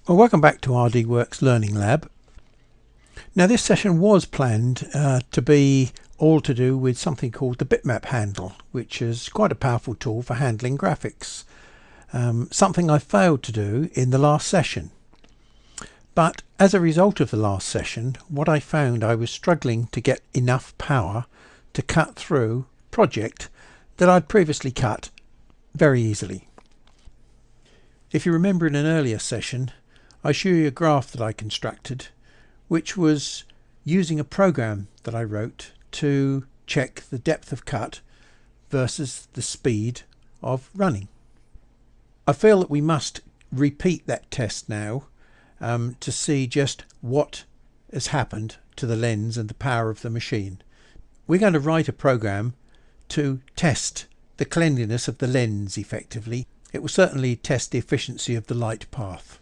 Well, welcome back to RDWorks Learning Lab. Now this session was planned to be all to do with something called the bitmap handle, which is quite a powerful tool for handling graphics. Something I failed to do in the last session. But as a result of the last session, what I found, I was struggling to get enough power to cut through a project that I'd previously cut very easily. If you remember in an earlier session, I showed you a graph that I constructed, which was using a program that I wrote to check the depth of cut versus the speed of running. I feel that we must repeat that test now to see just what has happened to the lens and the power of the machine. We're going to write a program to test the cleanliness of the lens effectively. It will certainly test the efficiency of the light path.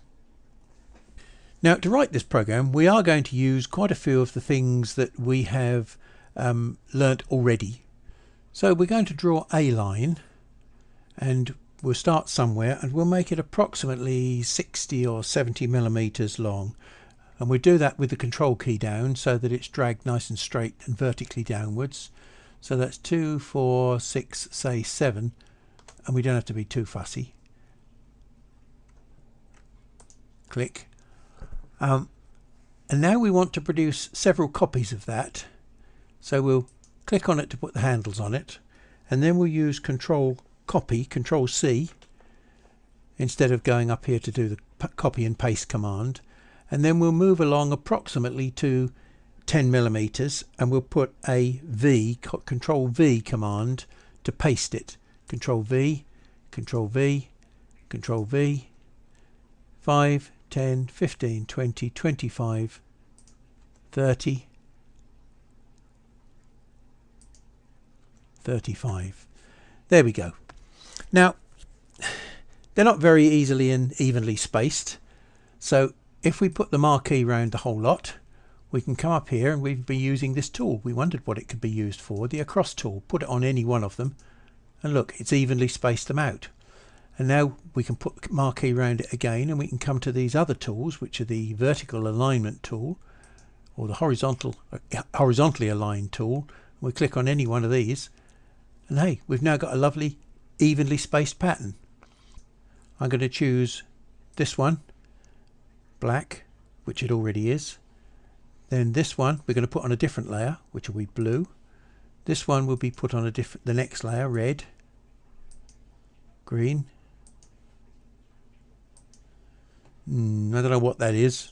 Now, to write this program, we are going to use quite a few of the things that we have learnt already. So we're going to draw a line, and we'll start somewhere, and we'll make it approximately 60 or 70 millimeters long. And we do that with the control key down so that it's dragged nice and straight and vertically downwards. So that's 2, 4, 6, say 7, and we don't have to be too fussy. Click. And now we want to produce several copies of that, so we'll click on it to put the handles on it, and then we'll use Control C instead of going up here to do the copy and paste command, and then we'll move along approximately to 10 millimeters, and we'll put a Control V command to paste it. Control V, Control V, Control V, 5, 10, 15, 20, 25, 30, 35. There we go. Now, they're not very easily and evenly spaced. So if we put the marquee around the whole lot, we can come up here and we'd be using this tool. We wondered what it could be used for, the across tool. Put it on any one of them, and look, it's evenly spaced them out. And now we can put the marquee around it again, and we can come to these other tools, which are the vertical alignment tool or the horizontally aligned tool. We click on any one of these, and hey, we've now got a lovely evenly spaced pattern. I'm going to choose this one, black, which it already is. Then this one we're going to put on a different layer, which will be blue. This one will be put on the next layer, red, green. I don't know what that is.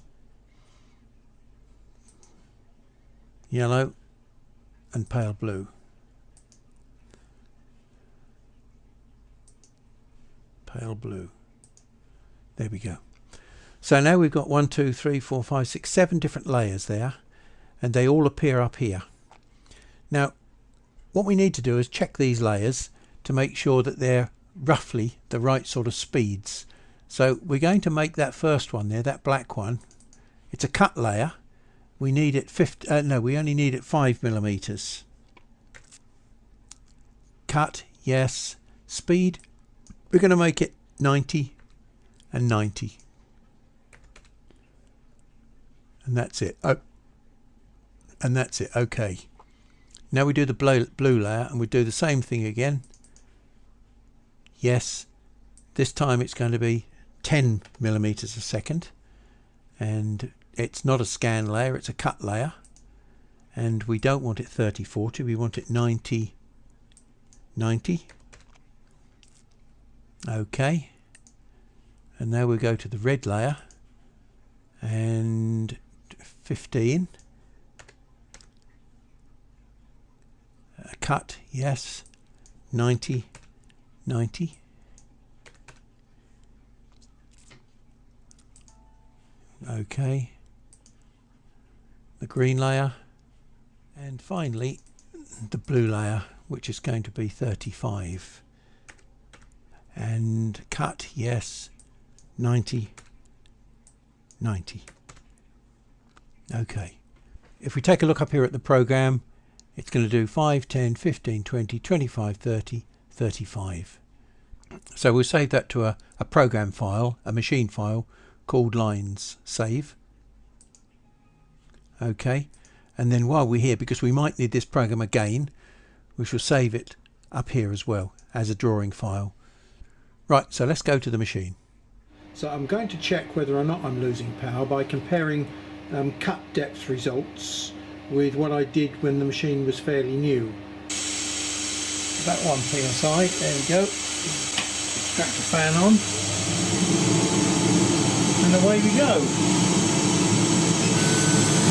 Yellow and pale blue. Pale blue. There we go. So now we've got 1, 2, 3, 4, 5, 6, 7 different layers there, and they all appear up here. Now, what we need to do is check these layers to make sure that they're roughly the right sort of speeds. So we're going to make that first one there, that black one. It's a cut layer. We need it we only need it 5 millimeters. Cut, yes. Speed, we're going to make it 90 and 90. And that's it. Oh, and that's it. Okay. Now we do the blue layer, and we do the same thing again. Yes. This time it's going to be 10 millimeters a second, and it's not a scan layer, it's a cut layer, and we don't want it 30-40, we want it 90-90. Okay, and now we go to the red layer, and 15, cut, yes, 90-90. Okay, the green layer, and finally the blue layer, which is going to be 35, and cut, yes, 90-90. Okay, if we take a look up here at the program, it's going to do 5, 10, 15, 20, 25, 30, 35. So we'll save that to a program file, a machine file, called lines. Save. OK, and then while we're here, because we might need this program again, we shall save it up here as well as a drawing file. Right, so let's go to the machine. So I'm going to check whether or not I'm losing power by comparing cut depth results with what I did when the machine was fairly new. About 1 psi, there we go. Extract the fan on, and away we go.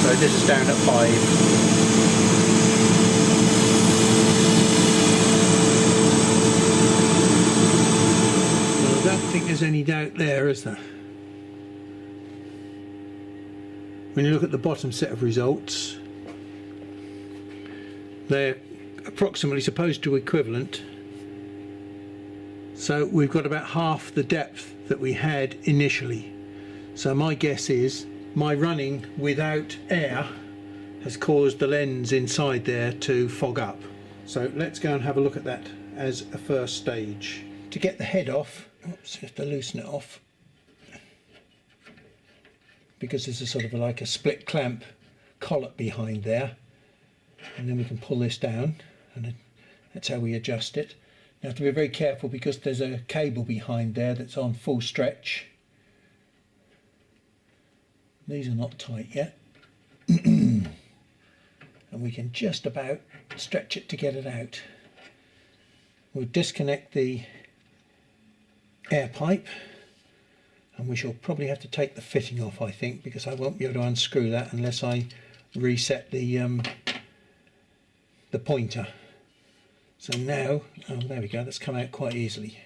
So this is down at 5. Well, I don't think there's any doubt there, is there? When you look at the bottom set of results, they're approximately supposed to equivalent. So we've got about half the depth that we had initially. So my guess is my running without air has caused the lens inside there to fog up. So let's go and have a look at that as a first stage. To get the head off, oops, you have to loosen it off, because there's a sort of like a split clamp collet behind there, and then we can pull this down, and that's how we adjust it. You have to be very careful because there's a cable behind there that's on full stretch. These are not tight yet. And we can just about stretch it to get it out. We'll disconnect the air pipe, and we shall probably have to take the fitting off, I think, because I won't be able to unscrew that unless I reset the pointer. So now, oh, there we go, that's come out quite easily.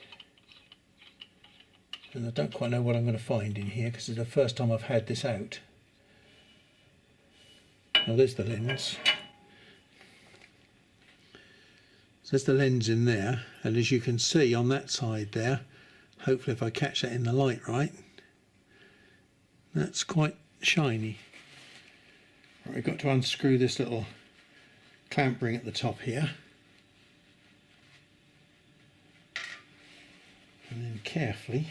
And I don't quite know what I'm going to find in here because it's the first time I've had this out. Now there's the lens. So there's the lens in there, and as you can see on that side there, hopefully if I catch that in the light right, that's quite shiny. Right, we've got to unscrew this little clamp ring at the top here. And then carefully,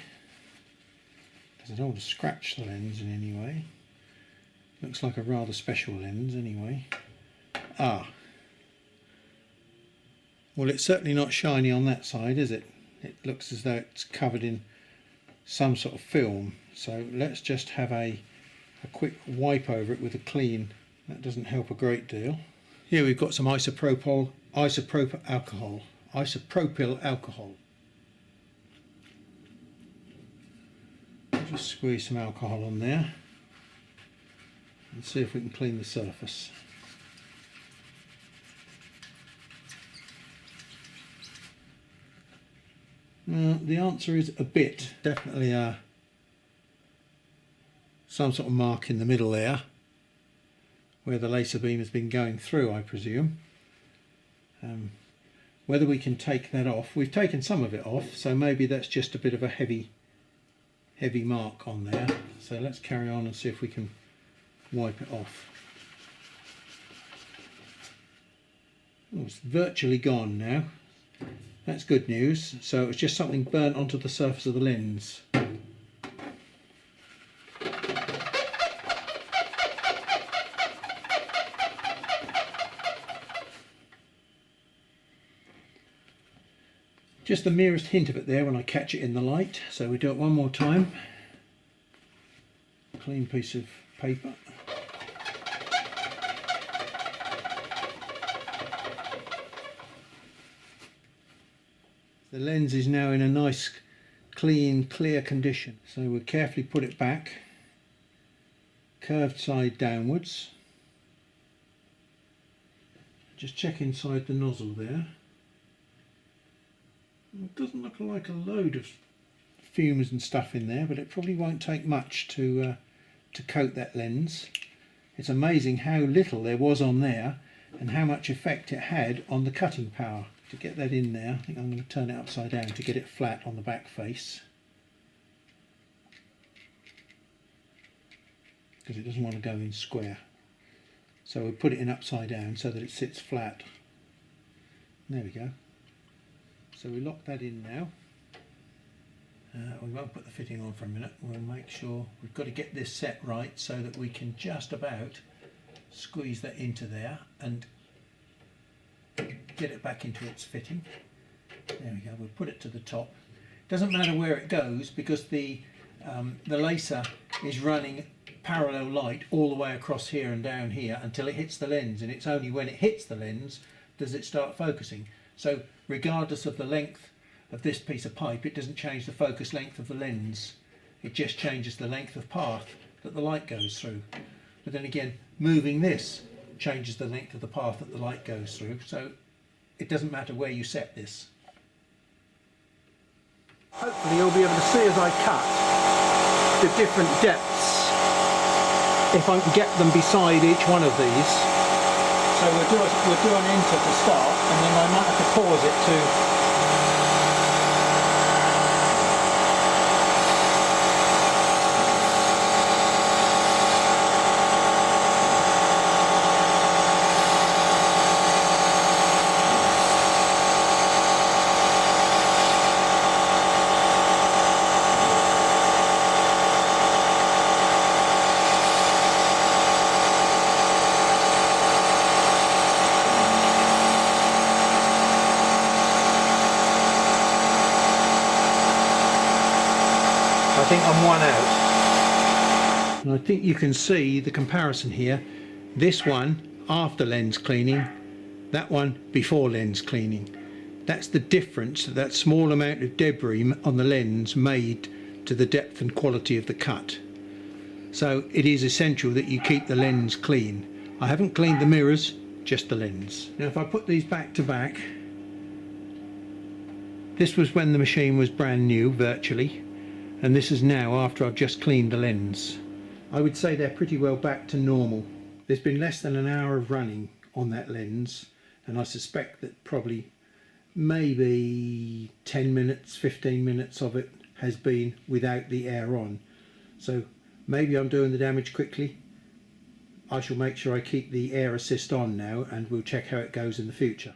because I don't want to scratch the lens in any way. Looks like a rather special lens anyway. Ah. Well, it's certainly not shiny on that side, is it? It looks as though it's covered in some sort of film. So let's just have a quick wipe over it with a clean. That doesn't help a great deal. Here we've got some isopropyl alcohol. Just squeeze some alcohol on there and see if we can clean the surface. The answer is a bit. Definitely some sort of mark in the middle there where the laser beam has been going through, I presume. Whether we can take that off, we've taken some of it off, so maybe that's just a bit of a heavy mark on there. So let's carry on and see if we can wipe it off. Oh, it's virtually gone now. That's good news. So it was just something burnt onto the surface of the lens. Just the merest hint of it there when I catch it in the light. So we do it one more time. Clean piece of paper. The lens is now in a nice, clean, clear condition. So we'll carefully put it back, curved side downwards. Just check inside the nozzle there. It doesn't look like a load of fumes and stuff in there, but it probably won't take much to coat that lens. It's amazing how little there was on there and how much effect it had on the cutting power. To get that in there, I think I'm going to turn it upside down to get it flat on the back face, because it doesn't want to go in square. So we put it in upside down so that it sits flat. There we go. So we lock that in now, We won't put the fitting on for a minute. We'll make sure we've got to get this set right so that we can just about squeeze that into there and get it back into its fitting. There we go. We'll put it to the top. Doesn't matter where it goes because the laser is running parallel light all the way across here and down here until it hits the lens, and it's only when it hits the lens does it start focusing. So regardless of the length of this piece of pipe, it doesn't change the focus length of the lens. It just changes the length of path that the light goes through. But then again, moving this changes the length of the path that the light goes through, so it doesn't matter where you set this. Hopefully you'll be able to see as I cut the different depths, if I can get them beside each one of these. So we'll do an enter to start, and then I might have to pause it to I think I'm one out. And I think you can see the comparison here. This one after lens cleaning, that one before lens cleaning. That's the difference that small amount of debris on the lens made to the depth and quality of the cut. So it is essential that you keep the lens clean. I haven't cleaned the mirrors, just the lens. Now if I put these back to back, this was when the machine was brand new virtually, and this is now after I've just cleaned the lens. I would say they're pretty well back to normal. There's been less than an hour of running on that lens, and I suspect that probably maybe 10 minutes, 15 minutes of it has been without the air on. So maybe I'm doing the damage quickly. I shall make sure I keep the air assist on now, and we'll check how it goes in the future.